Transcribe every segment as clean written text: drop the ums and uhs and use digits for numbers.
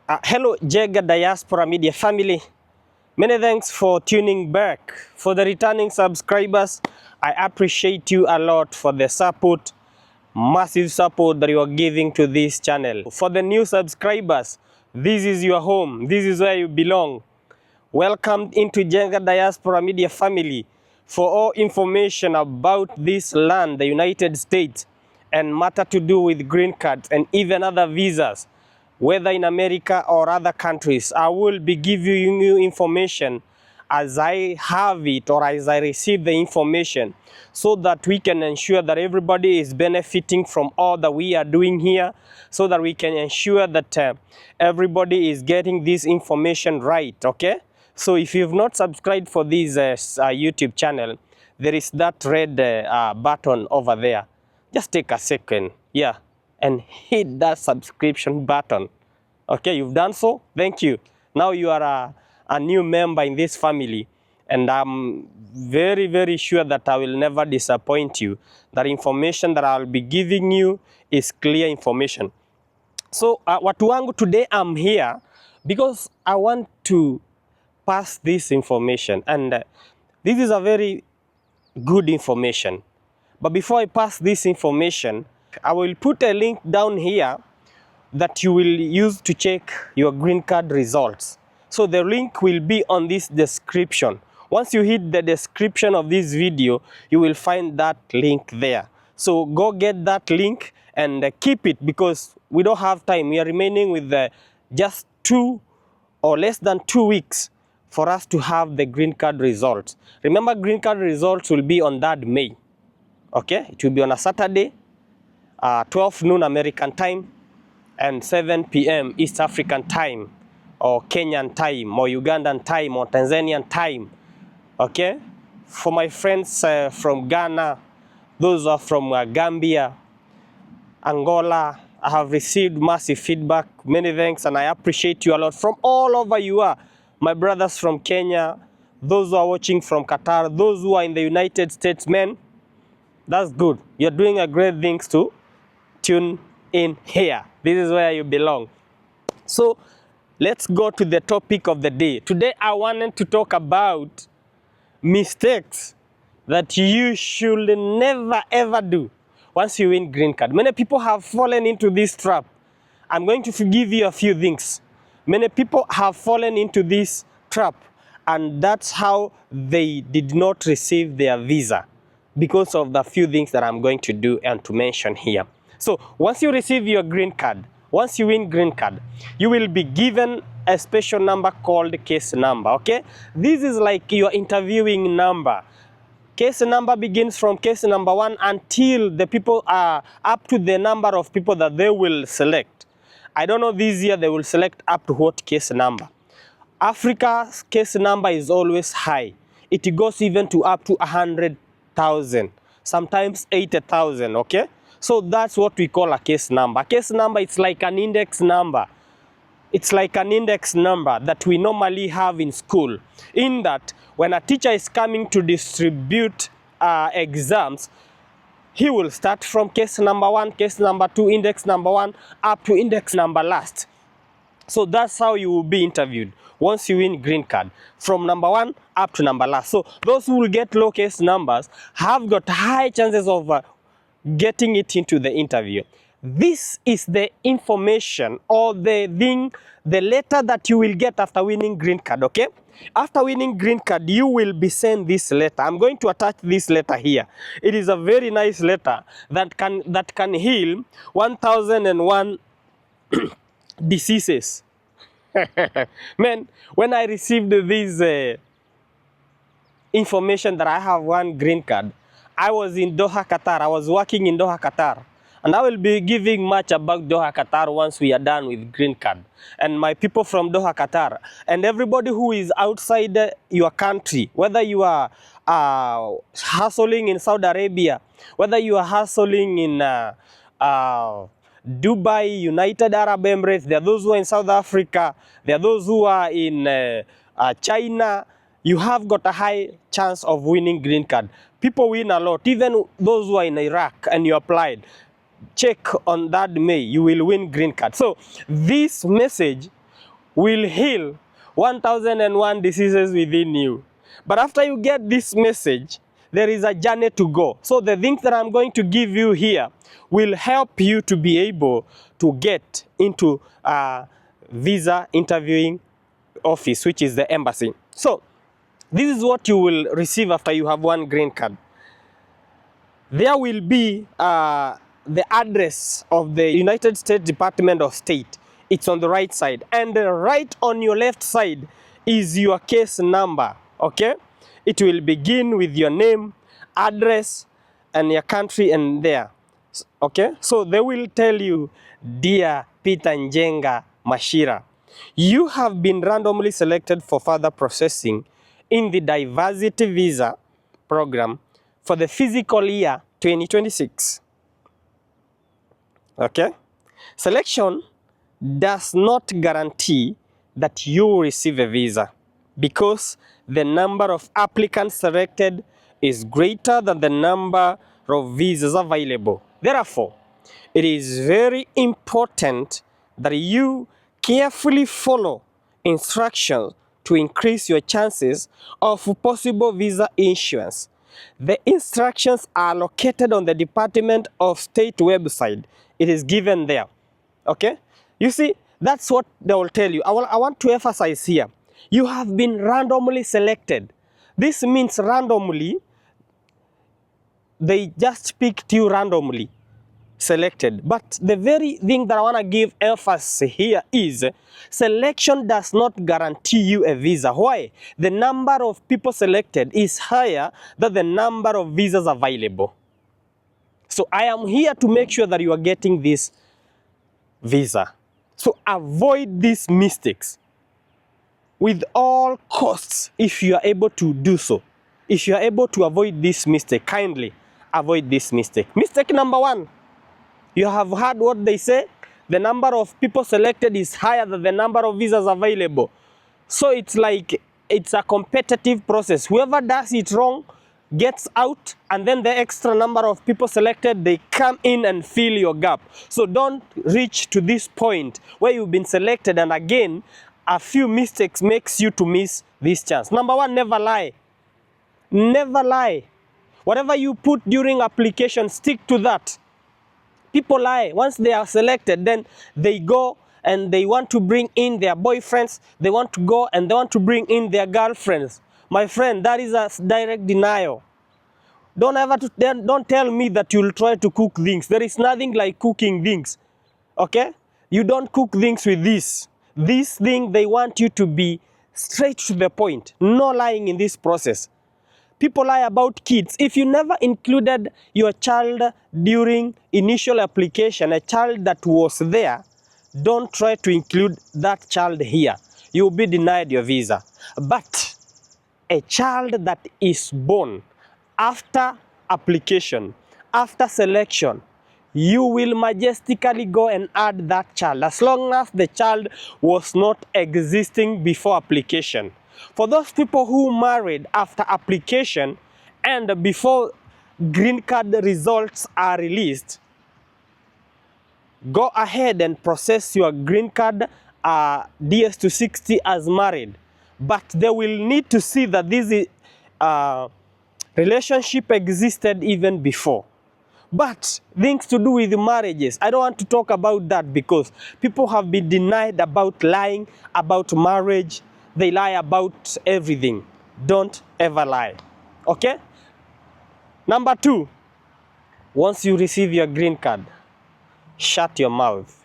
Hello, Jega Diaspora Media family. Many thanks for tuning back. For the returning subscribers, I appreciate you a lot for the support, massive support that you are giving to this channel. For the new subscribers, this is your home. This is where you belong. Welcome into Jega Diaspora Media family. For all information about this land, the United States, and matter to do with green cards and even other visas, whether in America or other countries, I will be giving you information as I have it or as I receive the information, so that we can ensure that everybody is benefiting from all that we are doing here, so that we can ensure that everybody is getting this information right, okay? So if you've not subscribed for this YouTube channel, there is that red button over there. Just take a second, yeah, and hit that subscription button. Okay, you've done so. Thank you. Now you are a new member in this family, and I'm very, very sure that I will never disappoint you. That information that I'll be giving you is clear information. So watu wangu, today I'm here because I want to pass this information, and this is a very good information. But before I pass this information, I will put a link down here that you will use to check your green card results. So the link will be on this description. Once you hit the description of this video, you will find that link there. So go get that link and keep it, because we don't have time. We are remaining with just 2 or less than 2 weeks for us to have the green card results. Remember, green card results will be on that May. Okay, it will be on a Saturday, 12 noon American time, and 7 p.m. East African time, or Kenyan time, or Ugandan time, or Tanzanian time. Okay? For my friends from Ghana, those are from Gambia, Angola, I have received massive feedback. Many thanks, and I appreciate you a lot. From all over you are. My brothers from Kenya, those who are watching from Qatar, those who are in the United States, men, that's good. You're doing a great things to tune in here. This is where you belong. So let's go to the topic of the day. Today I wanted to talk about mistakes that you should never ever do once you win green card. Many people have fallen into this trap. I'm going to give you a few things. Many people have fallen into this trap, and that's how they did not receive their visa, because of the few things that I'm going to do and to mention here. So once you receive your green card, once you win green card, you will be given a special number called case number, okay? This is like your interviewing number. Case number begins from case number 1 until the people are up to the number of people that they will select. I don't know, this year they will select up to what case number. Africa's case number is always high. It goes even to up to 100,000, sometimes 80,000, okay? So that's what we call a case number. A case number, it's like an index number. It's like an index number that we normally have in school. In that, when a teacher is coming to distribute exams, he will start from case number 1, case number 2, index number 1, up to index number last. So that's how you will be interviewed once you win green card, from number 1 up to number last. So those who will get low case numbers have got high chances of getting it into the interview. This is the information or the thing, the letter that you will get after winning green card, okay? After winning green card, you will be sent this letter. I'm going to attach this letter here. It is a very nice letter that can heal 1001 diseases. Man, when I received this information that I have won green card, I was in Doha, Qatar. I was working in Doha, Qatar. And I will be giving much about Doha, Qatar once we are done with green card. And my people from Doha, Qatar, and everybody who is outside your country, whether you are hustling in Saudi Arabia, whether you are hustling in Dubai, United Arab Emirates, there are those who are in South Africa, there are those who are in China, you have got a high chance of winning green card. People win a lot, even those who are in Iraq and you applied. Check on that May, you will win green card. So this message will heal 1001 diseases within you. But after you get this message, there is a journey to go. So the things that I'm going to give you here will help you to be able to get into a visa interviewing office, which is the embassy. So this is what you will receive after you have one green card. There will be the address of the United States Department of State. It's on the right side, and right on your left side is your case number. Okay, it will begin with your name, address, and your country, and there. Okay, so they will tell you, dear Peter Njenga Mashira, you have been randomly selected for further processing in the diversity visa program for the fiscal year 2026. Okay, selection does not guarantee that you will receive a visa because the number of applicants selected is greater than the number of visas available. Therefore, it is very important that you carefully follow instructions to increase your chances of possible visa issuance. The instructions are located on the Department of State website. It is given there. Okay? You see, that's what they will tell you. I want to emphasize here. You have been randomly selected. This means randomly, they just picked you randomly selected. But the very thing that I want to give emphasis here is selection does not guarantee you a visa. Why? The number of people selected is higher than the number of visas available. So I am here to make sure that you are getting this visa. So avoid these mistakes with all costs if you are able to do so. If you are able to avoid this mistake, kindly avoid this mistake. Mistake number one, you have heard what they say, the number of people selected is higher than the number of visas available. So it's like, it's a competitive process. Whoever does it wrong gets out, and then the extra number of people selected, they come in and fill your gap. So don't reach to this point where you've been selected and again a few mistakes makes you to miss this chance. Number one, never lie. Never lie. Whatever you put during application, stick to that. People lie. Once they are selected, then they go and they want to bring in their boyfriends, they want to go and they want to bring in their girlfriends. My friend, that is a direct denial. Don't tell me that you'll try to cook things. There is nothing like cooking things. Okay? You don't cook things with this. This thing, they want you to be straight to the point. No lying in this process. People lie about kids. If you never included your child during initial application, a child that was there, don't try to include that child here. You'll be denied your visa. But a child that is born after application, after selection, you will majestically go and add that child as long as the child was not existing before application. For those people who married after application and before green card results are released, go ahead and process your green card DS260 as married. But they will need to see that this relationship existed even before. But things to do with marriages, I don't want to talk about that because people have been denied about lying about marriage. They lie about everything. Don't ever lie. Okay? Number two, once you receive your green card, shut your mouth.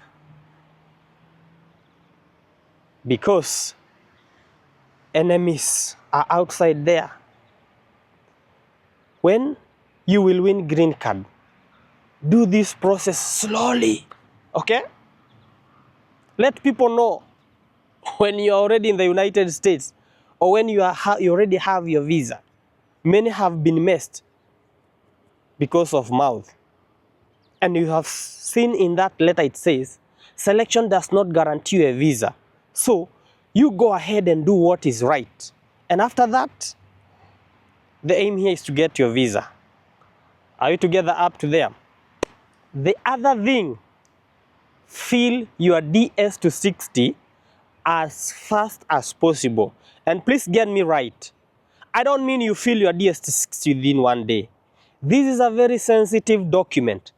Because enemies are outside there. When you will win green card, do this process slowly. Okay? Let people know when you're already in the United States or when you already have your visa. Many have been missed because of mouth. And you have seen in that letter it says, selection does not guarantee you a visa. So you go ahead and do what is right. And after that, the aim here is to get your visa. Are you together up to there? The other thing, fill your DS260 as fast as possible. And please get me right. I don't mean you fill your DS260 within one day. This is a very sensitive document.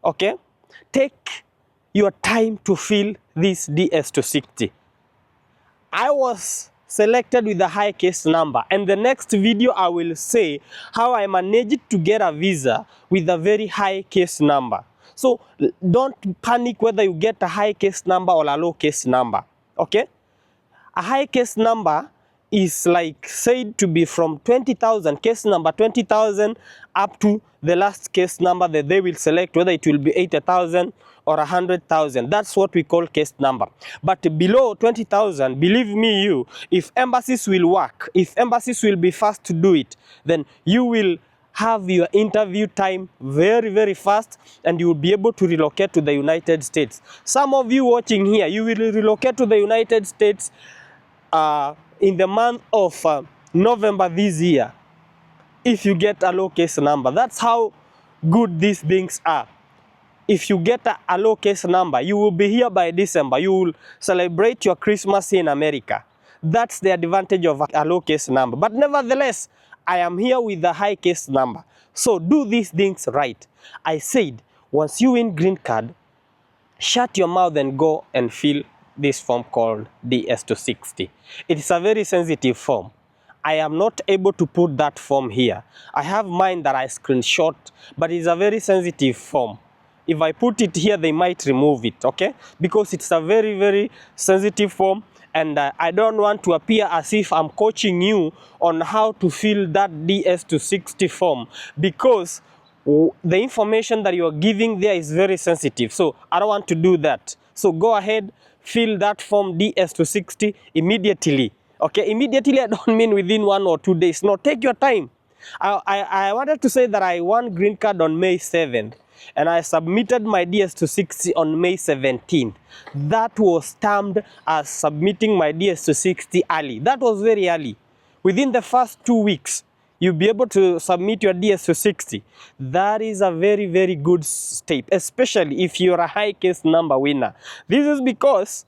Okay? Take your time to fill this DS260. I was selected with a high case number, and the next video I will say how I managed to get a visa with a very high case number. So don't panic whether you get a high case number or a low case number. Okay? A high case number is like said to be from 20,000, case number 20,000 up to the last case number that they will select, whether it will be 80,000 or 100,000. That's what we call case number. But below 20,000, believe me you, if embassies will work, if embassies will be fast to do it, then you will have your interview time very, very fast, and you will be able to relocate to the United States. Some of you watching here, you will relocate to the United States in the month of November this year if you get a low case number. That's how good these things are. If you get a low case number, you will be here by December. You will celebrate your Christmas in America. That's the advantage of a low case number. But nevertheless, I am here with a high case number. So do these things right. I said, once you win green card, shut your mouth and go and fill this form called DS260. It is a very sensitive form. I am not able to put that form here. I have mine that I screenshot, but it's a very sensitive form. If I put it here, they might remove it, okay? Because it's a very, very sensitive form, and I don't want to appear as if I'm coaching you on how to fill that DS260 form, because the information that you are giving there is very sensitive. So I don't want to do that. So go ahead, fill that form DS260 immediately. Okay, immediately I don't mean within 1 or 2 days. No, take your time. I wanted to say that I won green card on May 7th. And I submitted my DS260 on May 17th. That was termed as submitting my DS260 early. That was very early. Within the first 2 weeks, you'll be able to submit your DS260. That is a very, very good step, especially if you're a high case number winner. This is because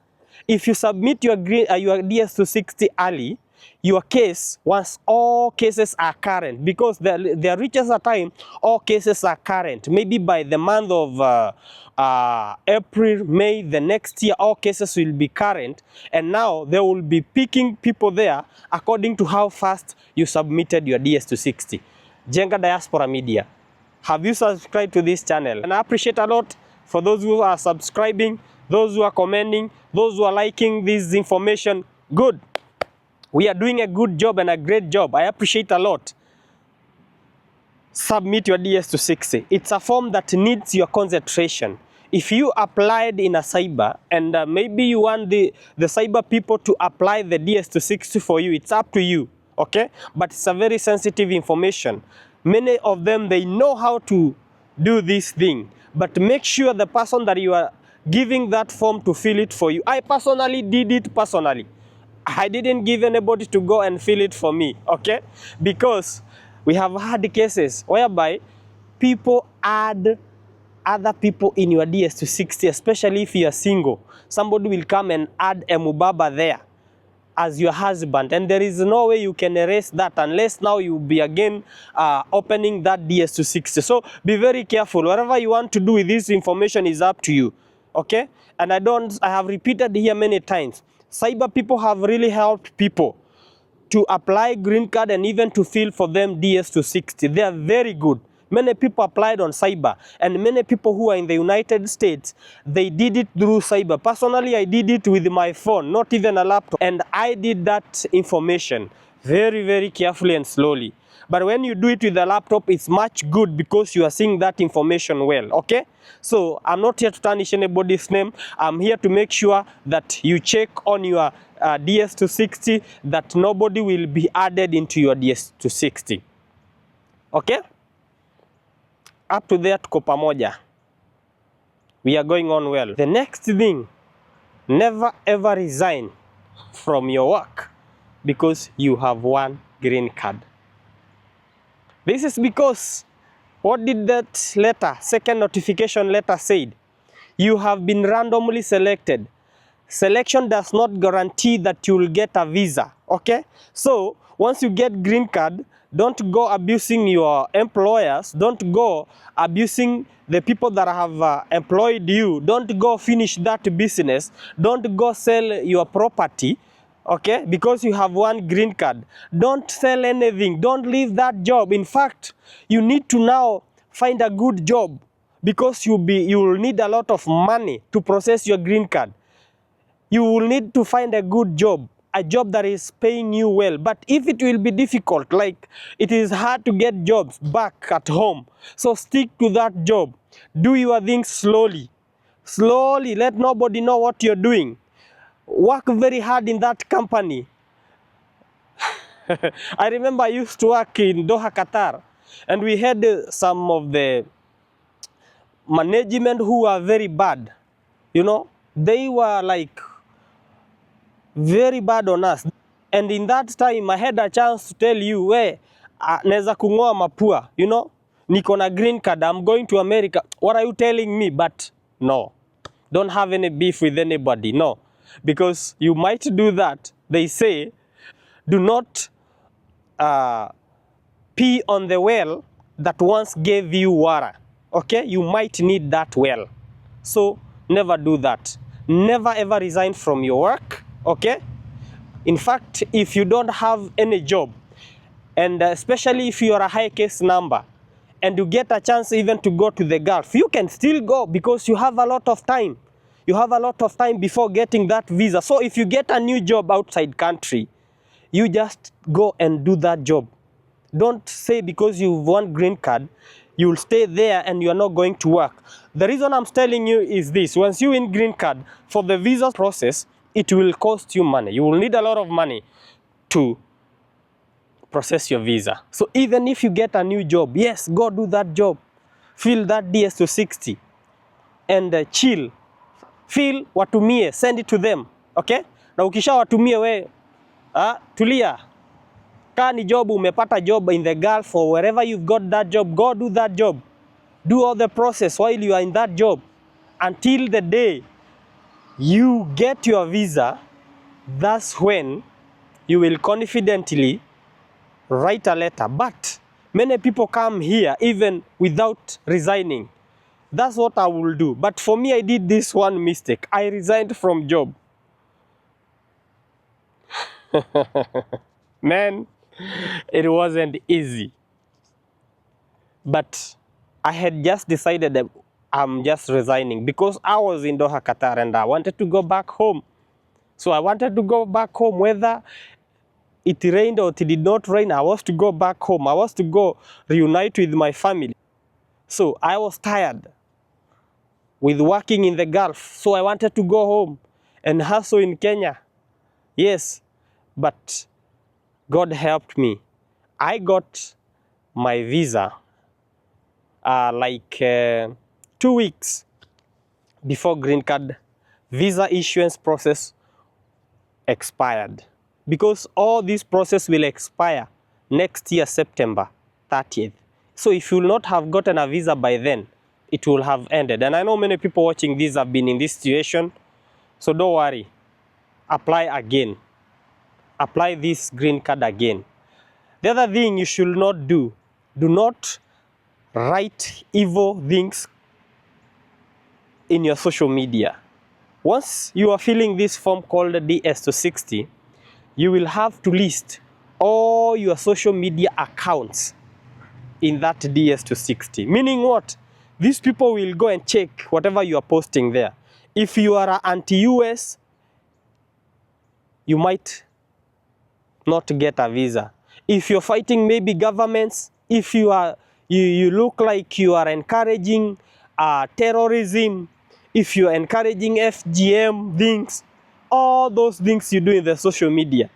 if you submit your DS260 early, your case, once all cases are current, because there reaches a time all cases are current, maybe by the month of April, May, the next year, all cases will be current, and now they will be picking people there according to how fast you submitted your DS260. Jenga Diaspora Media, have you subscribed to this channel? And I appreciate a lot for those who are subscribing, those who are commenting, those who are liking this information. Good. We are doing a good job and a great job. I appreciate a lot. Submit your DS260. It's a form that needs your concentration. If you applied in a cyber and maybe you want the cyber people to apply the DS260 for you, it's up to you, okay? But it's a very sensitive information. Many of them, they know how to do this thing, but make sure the person that you are giving that form to fill it for you. I personally did it personally. I didn't give anybody to go and fill it for me, okay? Because we have had cases whereby people add other people in your DS260, especially if you are single. Somebody will come and add a mubaba there as your husband, and there is no way you can erase that unless now you will be again opening that DS260. So be very careful. Whatever you want to do with this information is up to you, okay? And I have repeated here many times, cyber people have really helped people to apply green card and even to fill for them DS260. They are very good. Many people applied on cyber, and many people who are in the United States, they did it through cyber. Personally, I did it with my phone, not even a laptop, and I did that information very, very carefully and slowly. But when you do it with a laptop, it's much good because you are seeing that information well, okay? So I'm not here to tarnish anybody's name. I'm here to make sure that you check on your DS260 that nobody will be added into your DS260, okay? Up to there, tuko pamoja. We are going on well. The next thing, never ever resign from your work because you have one green card. This is because, what did that letter, second notification letter said? You have been randomly selected. Selection does not guarantee that you will get a visa, okay? So once you get green card, don't go abusing your employers, don't go abusing the people that have employed you, don't go finish that business, don't go sell your property, okay, because you have one green card. Don't sell anything, don't leave that job. In fact, you need to now find a good job, because you will need a lot of money to process your green card. You will need to find a good job, a job that is paying you well. But if it will be difficult, like it is hard to get jobs back at home, so stick to that job. Do your things slowly. Slowly, let nobody know what you're doing. Work very hard in that company. I remember I used to work in Doha, Qatar, and we had some of the management who were very bad. You know, they were like very bad on us. And in that time, I had a chance to tell you, neza kungoa mapua, you know, niko na green card, I'm going to America. What are you telling me? But no, don't have any beef with anybody, no. Because you might do that. They say, do not pee on the well that once gave you water, okay? You might need that well. So never do that. Never ever resign from your work, okay? In fact, if you don't have any job, and especially if you are a high case number, and you get a chance even to go to the Gulf, you can still go because you have a lot of time. You have a lot of time before getting that visa. So if you get a new job outside country, you just go and do that job. Don't say because you've won green card, you'll stay there and you're not going to work. The reason I'm telling you is this: once you win green card, for the visa process, it will cost you money. You will need a lot of money to process your visa. So even if you get a new job, yes, go do that job. Fill that DS to 60 and chill. Fill watumie, send it to them, okay? Na ukisha watumie tulia. Kaa ni job, umepata job in the Gulf or wherever you've got that job, go do that job. Do all the process while you are in that job until the day you get your visa. That's when you will confidently write a letter. But many people come here even without resigning. That's what I will do. But for me, I did this one mistake. I resigned from job. Man, it wasn't easy. But I had just decided that I'm just resigning because I was in Doha, Qatar, and I wanted to go back home. So I wanted to go back home, whether it rained or it did not rain. I was to go back home. I was to go reunite with my family. So I was tired with working in the Gulf. So I wanted to go home and hustle in Kenya. Yes, but God helped me. I got my visa like 2 weeks before green card visa issuance process expired. Because all this process will expire next year, September 30th. So if you will not have gotten a visa by then, it will have ended. And I know many people watching this have been in this situation. So don't worry. Apply again. Apply this green card again. The other thing you should not do not write evil things in your social media. Once you are filling this form called DS260, you will have to list all your social media accounts in that DS260. Meaning what? These people will go and check whatever you are posting there. If you are anti-US, you might not get a visa. If you're fighting maybe governments, if you look like you are encouraging terrorism, if you're encouraging FGM things, all those things you do in the social media,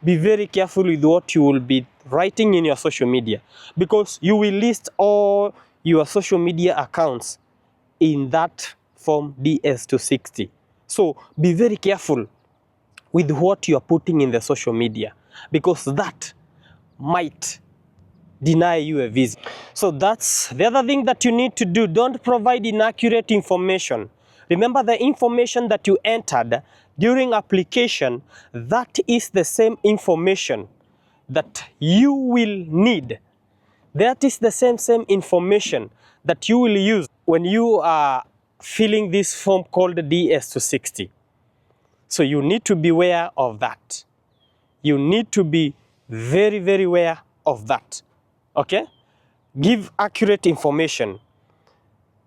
be very careful with what you will be writing in your social media, because you will list all your social media accounts in that form DS260. So be very careful with what you are putting in the social media, because that might deny you a visa. So that's the other thing that you need to do. Don't provide inaccurate information. Remember, the information that you entered during application, that is the same information that you will need. That is the same information that you will use when you are filling this form called DS260. So you need to be aware of that. You need to be very aware of that. Okay? Give accurate information.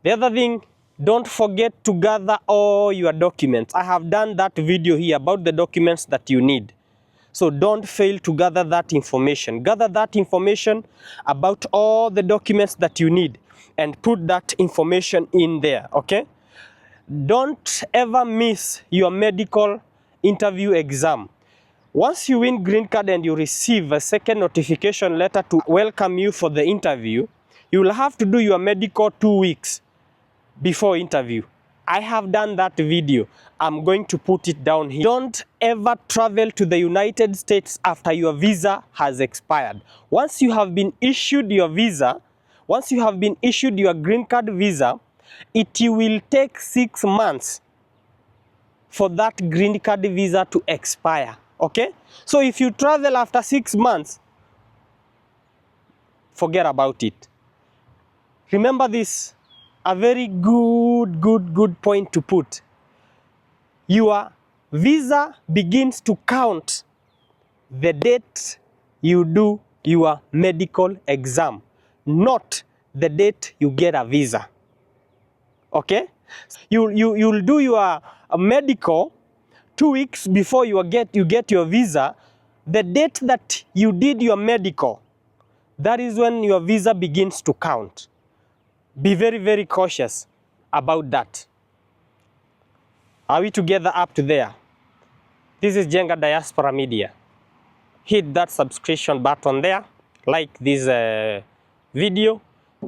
The other thing, don't forget to gather all your documents. I have done that video here about the documents that you need. So don't fail to gather that information. Gather that information about all the documents that you need and put that information in there, okay? Don't ever miss your medical interview exam. Once you win green card and you receive a second notification letter to welcome you for the interview, you will have to do your medical 2 weeks before interview. I have done that video. I'm going to put it down here. Don't ever travel to the United States after your visa has expired. Once you have been issued your visa, once you have been issued your green card visa, it will take 6 months for that green card visa to expire. Okay? So if you travel after 6 months, forget about it. Remember this, a very good point to put. Your visa begins to count the date you do your medical exam, not the date you get a visa. Okay? You'll do your medical 2 weeks before you get your visa. The date that you did your medical, that is when your visa begins to count. Be very cautious about that. Are we together up to there? This is Jenga Diaspora Media. Hit that subscription button there. Like this video.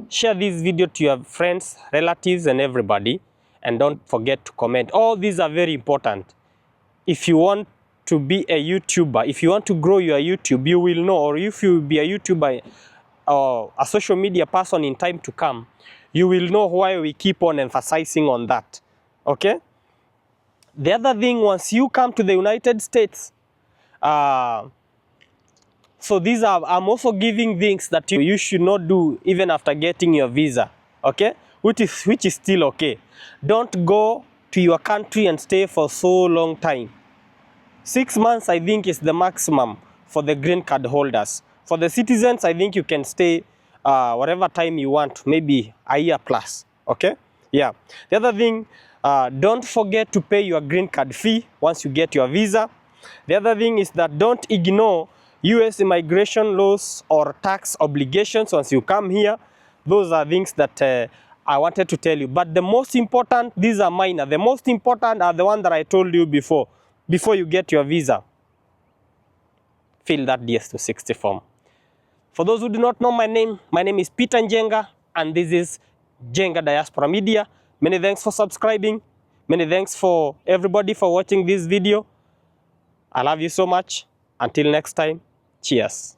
Share this video to your friends, relatives, and everybody. And don't forget to comment. All these are very important. If you want to be a YouTuber, if you want to grow your YouTube, you will know, or if you will be a YouTuber or a social media person in time to come, you will know why we keep on emphasizing on that. Okay? The other thing, once you come to the United States, so these are, I'm also giving things that you should not do even after getting your visa. Okay? Which is still okay. Don't go to your country and stay for so long time. 6 months, I think, is the maximum for the green card holders. For the citizens, I think you can stay whatever time you want, maybe a year plus. Okay? Yeah. The other thing, don't forget to pay your green card fee once you get your visa. The other thing is that don't ignore US immigration laws or tax obligations once you come here. Those are things that I wanted to tell you. But the most important, these are minor. The most important are the ones that I told you before you get your visa. Fill that DS260 form. For those who do not know my name is Peter Njenga, and this is Jenga Diaspora Media. Many thanks for subscribing. Many thanks for everybody for watching this video. I love you so much. Until next time, cheers.